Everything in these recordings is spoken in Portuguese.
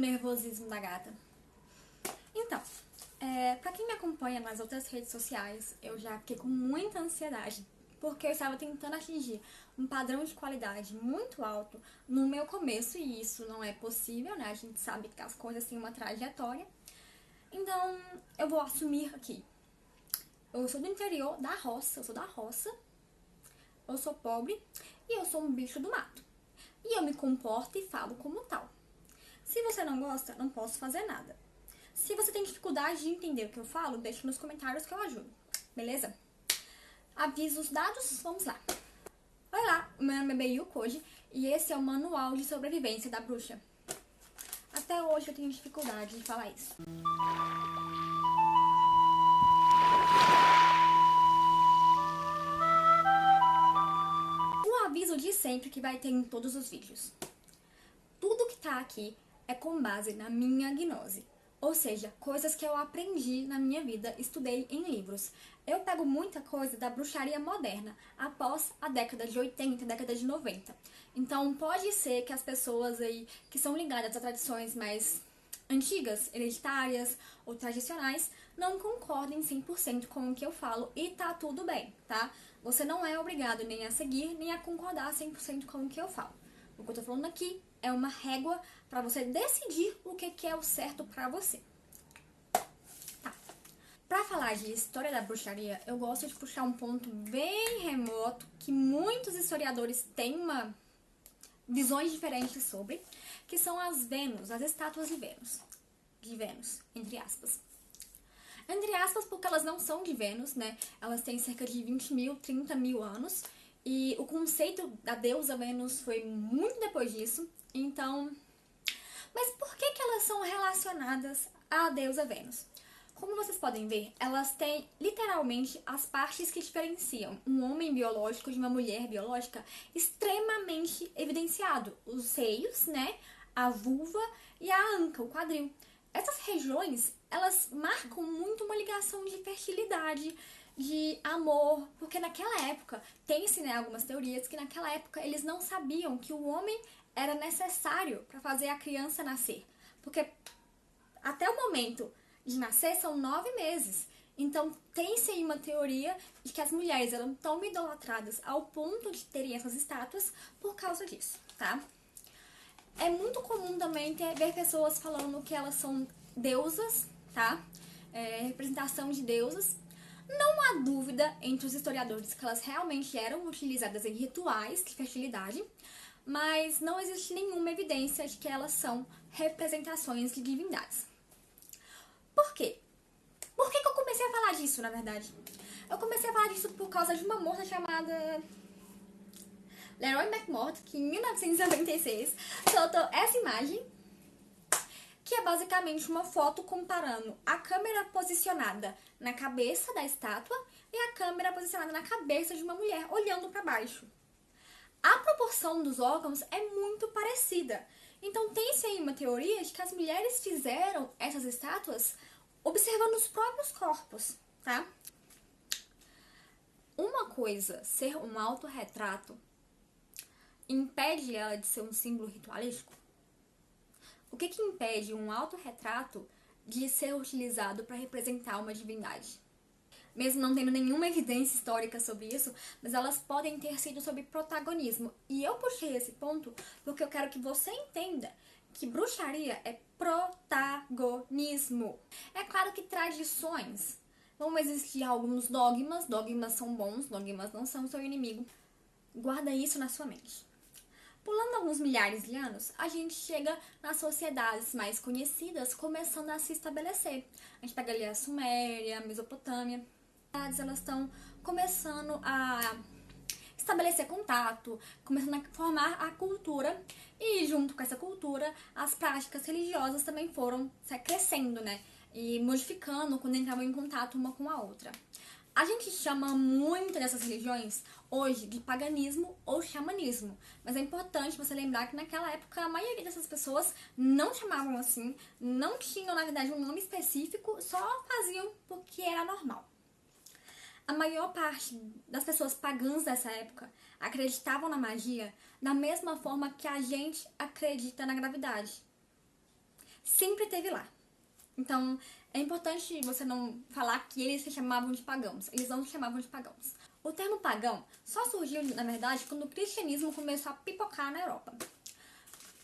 nervosismo da gata. Então, pra quem me acompanha nas outras redes sociais, eu já fiquei com muita ansiedade, porque eu estava tentando atingir um padrão de qualidade muito alto no meu começo, e isso não é possível, né? A gente sabe que as coisas têm uma trajetória. Então, eu vou assumir aqui. Eu sou do interior, da roça, eu sou pobre e eu sou um bicho do mato. E eu me comporto e falo como tal. Se você não gosta, não posso fazer nada. Se você tem dificuldade de entender o que eu falo, deixa nos comentários que eu ajudo. Beleza? Avisos dados, vamos lá. Olá, meu nome é Beiyu Koji e esse é o Manual de Sobrevivência da Bruxa. Até hoje eu tenho dificuldade de falar isso. O aviso de sempre que vai ter em todos os vídeos. Tudo que tá aqui é com base na minha gnose. Ou seja, coisas que eu aprendi na minha vida, estudei em livros. Eu pego muita coisa da bruxaria moderna, após a década de 80, década de 90. Então pode ser que as pessoas aí que são ligadas a tradições mais antigas, hereditárias ou tradicionais, não concordem 100% com o que eu falo e tá tudo bem, tá? Você não é obrigado nem a seguir, nem a concordar 100% com o que eu falo. O que eu tô falando aqui é uma régua para você decidir o que é o certo para você. Tá. Para falar de história da bruxaria, eu gosto de puxar um ponto bem remoto que muitos historiadores têm visões diferentes sobre, que são as Vênus, as estátuas de Vênus, entre aspas. Entre aspas, porque elas não são de Vênus, né? Elas têm cerca de 20 mil, 30 mil anos. E o conceito da deusa Vênus foi muito depois disso. Então, mas por que elas são relacionadas à deusa Vênus? Como vocês podem ver, elas têm literalmente as partes que diferenciam um homem biológico de uma mulher biológica extremamente evidenciado. Os seios, né? A vulva e a anca, o quadril. Essas regiões, elas marcam muito uma ligação de fertilidade, de amor, porque naquela época, tem-se, né, algumas teorias que naquela época eles não sabiam que o homem era necessário para fazer a criança nascer. Porque até o momento de nascer são 9 meses. Então tem-se aí uma teoria de que as mulheres eram tão idolatradas ao ponto de terem essas estátuas por causa disso, tá? É muito comum também ver pessoas falando que elas são deusas, tá? Representação de deusas. Não há dúvida entre os historiadores que elas realmente eram utilizadas em rituais de fertilidade, mas não existe nenhuma evidência de que elas são representações de divindades. Por quê? Por que eu comecei a falar disso, na verdade? Eu comecei a falar disso por causa de uma moça chamada Leroy McMurdo, que em 1996 soltou essa imagem, que é basicamente uma foto comparando a câmera posicionada na cabeça da estátua e a câmera posicionada na cabeça de uma mulher olhando para baixo. A proporção dos órgãos é muito parecida. Então tem-se aí uma teoria de que as mulheres fizeram essas estátuas observando os próprios corpos, tá? Uma coisa, ser um autorretrato, impede ela de ser um símbolo ritualístico? O que impede um autorretrato de ser utilizado para representar uma divindade? Mesmo não tendo nenhuma evidência histórica sobre isso, mas elas podem ter sido sobre protagonismo. E eu puxei esse ponto porque eu quero que você entenda que bruxaria é protagonismo. É claro que tradições vão existir alguns dogmas, dogmas são bons, dogmas não são seu inimigo. Guarda isso na sua mente. Pulando alguns milhares de anos, a gente chega nas sociedades mais conhecidas começando a se estabelecer. A gente pega ali a Suméria, a Mesopotâmia. Elas estão começando a estabelecer contato, começando a formar a cultura. E junto com essa cultura, as práticas religiosas também foram crescendo, né? E modificando quando entravam em contato uma com a outra. A gente chama muito dessas religiões hoje de paganismo ou xamanismo, mas é importante você lembrar que naquela época a maioria dessas pessoas não chamavam assim, não tinham na verdade um nome específico, só faziam porque era normal. A maior parte das pessoas pagãs dessa época acreditavam na magia da mesma forma que a gente acredita na gravidade. sempre esteve lá. Então, é importante você não falar que eles se chamavam de pagãos. Eles não se chamavam de pagãos. O termo pagão só surgiu, na verdade, quando o cristianismo começou a pipocar na Europa.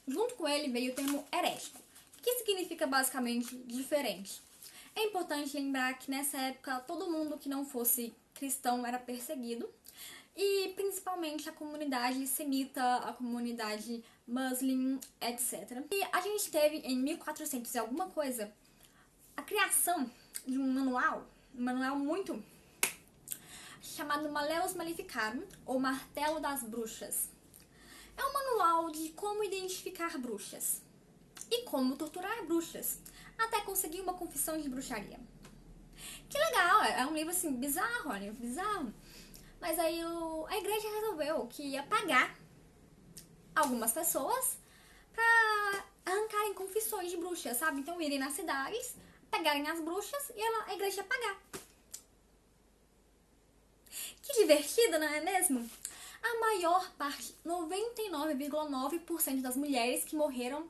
Junto com ele veio o termo herético, que significa basicamente diferente. É importante lembrar que nessa época todo mundo que não fosse cristão era perseguido, e principalmente a comunidade semita, a comunidade muslim, etc. E a gente teve em 1400 e alguma coisa a criação de um manual muito chamado Malleus Maleficarum, ou Martelo das Bruxas. É um manual de como identificar bruxas e como torturar bruxas, até conseguir uma confissão de bruxaria. Que legal, é um livro assim bizarro, olha, bizarro. Mas aí a igreja resolveu que ia pagar algumas pessoas pra arrancarem confissões de bruxas, sabe? Então irem nas cidades, pegarem as bruxas e a igreja ia pagar. Que divertido, não é mesmo? A maior parte, 99,9% das mulheres que morreram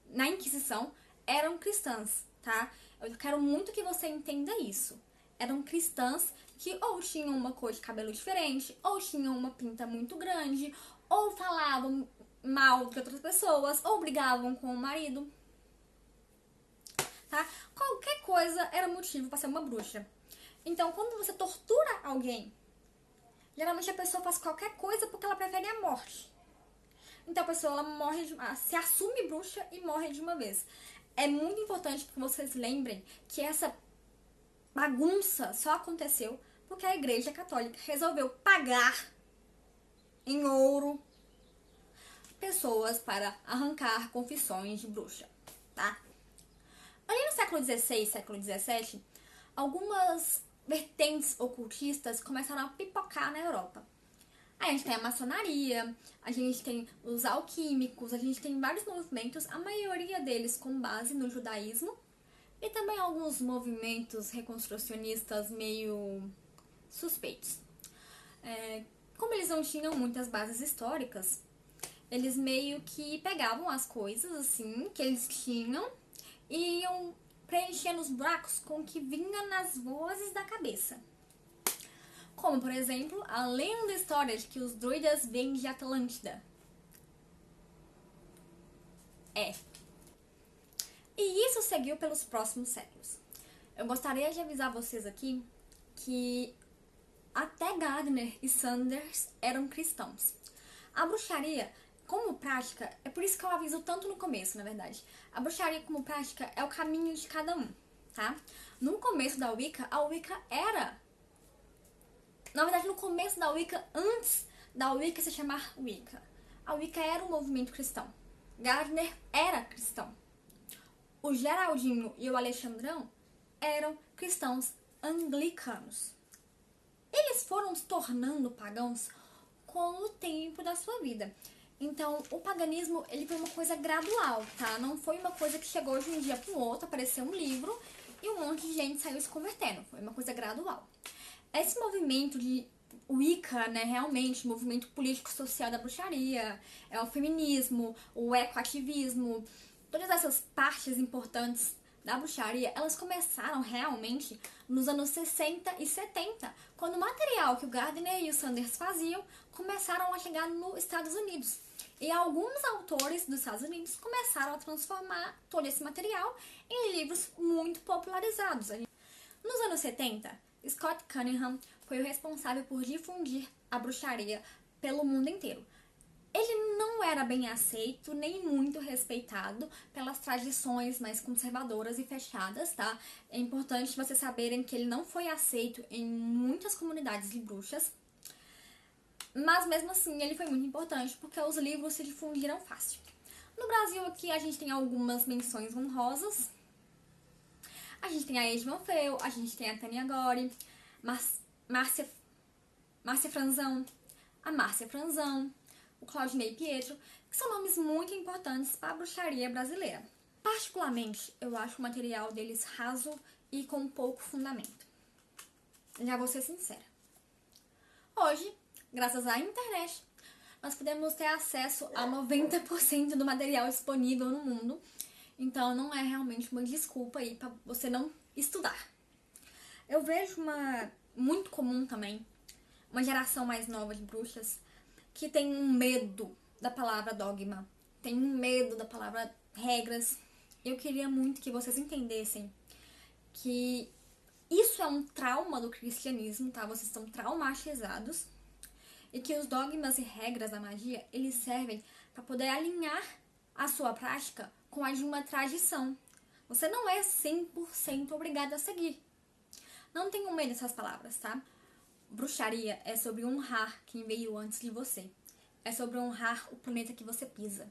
na Inquisição eram cristãs, tá? Eu quero muito que você entenda isso. Eram cristãs que ou tinham uma cor de cabelo diferente, ou tinham uma pinta muito grande, ou falavam mal de outras pessoas, ou brigavam com o marido, tá? Qualquer coisa era motivo para ser uma bruxa. Então, quando você tortura alguém, geralmente a pessoa faz qualquer coisa porque ela prefere a morte. Então a pessoa ela morre, se assume bruxa e morre de uma vez. É muito importante que vocês lembrem que essa bagunça só aconteceu porque a Igreja Católica resolveu pagar em ouro pessoas para arrancar confissões de bruxa, tá? Ali no século XVI, século XVII, algumas vertentes ocultistas começaram a pipocar na Europa. Aí a gente tem a maçonaria, a gente tem os alquímicos, a gente tem vários movimentos, a maioria deles com base no judaísmo, e também alguns movimentos reconstrucionistas meio suspeitos. Como eles não tinham muitas bases históricas, eles meio que pegavam as coisas assim que eles tinham e iam preenchendo os buracos com o que vinha nas vozes da cabeça. Como, por exemplo, a lenda história de que os druidas vêm de Atlântida. E isso seguiu pelos próximos séculos. Eu gostaria de avisar vocês aqui que até Gardner e Sanders eram cristãos. A bruxaria, como prática, é por isso que eu aviso tanto no começo, na verdade. A bruxaria como prática é o caminho de cada um, tá? No começo da Wicca, a Wicca era... Na verdade, no começo da Wicca, antes da Wicca se chamar Wicca, a Wicca era um movimento cristão. Gardner era cristão. O Geraldinho e o Alexandrão eram cristãos anglicanos. Eles foram se tornando pagãos com o tempo da sua vida. Então, o paganismo, ele foi uma coisa gradual, tá? Não foi uma coisa que chegou de um dia para o outro, apareceu um livro e um monte de gente saiu se convertendo. Foi uma coisa gradual. Esse movimento de Wicca, né, realmente, movimento político-social da bruxaria, é o feminismo, o ecoativismo, todas essas partes importantes da bruxaria, elas começaram realmente nos anos 60 e 70, quando o material que o Gardner e o Sanders faziam começaram a chegar nos Estados Unidos. E alguns autores dos Estados Unidos começaram a transformar todo esse material em livros muito popularizados. Nos anos 70, Scott Cunningham foi o responsável por difundir a bruxaria pelo mundo inteiro. Ele não era bem aceito, nem muito respeitado pelas tradições mais conservadoras e fechadas, tá? É importante vocês saberem que ele não foi aceito em muitas comunidades de bruxas, mas mesmo assim ele foi muito importante porque os livros se difundiram fácil. No Brasil aqui a gente tem algumas menções honrosas. A gente tem a Edith Monfeu, a gente tem a Tânia Gore, Márcia Franzão, a Márcia Franzão, o Claudinei Pietro, que são nomes muito importantes para a bruxaria brasileira. Particularmente, eu acho o material deles raso e com pouco fundamento. Já vou ser sincera. Hoje, graças à internet, nós podemos ter acesso a 90% do material disponível no mundo. Então não é realmente uma desculpa aí pra você não estudar. Eu vejo muito comum também, uma geração mais nova de bruxas que tem um medo da palavra dogma, tem um medo da palavra regras. Eu queria muito que vocês entendessem que isso é um trauma do cristianismo, tá? Vocês estão traumatizados e que os dogmas e regras da magia, eles servem para poder alinhar a sua prática com a de uma tradição. Você não é 100% obrigado a seguir. Não tenham medo dessas palavras, tá? Bruxaria é sobre honrar quem veio antes de você. É sobre honrar o planeta que você pisa.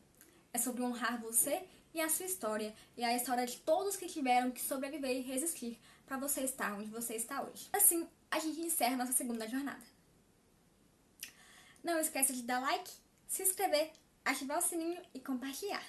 É sobre honrar você e a sua história. E a história de todos que tiveram que sobreviver e resistir para você estar onde você está hoje. Assim, a gente encerra nossa segunda jornada. Não esqueça de dar like, se inscrever, ativar o sininho e compartilhar.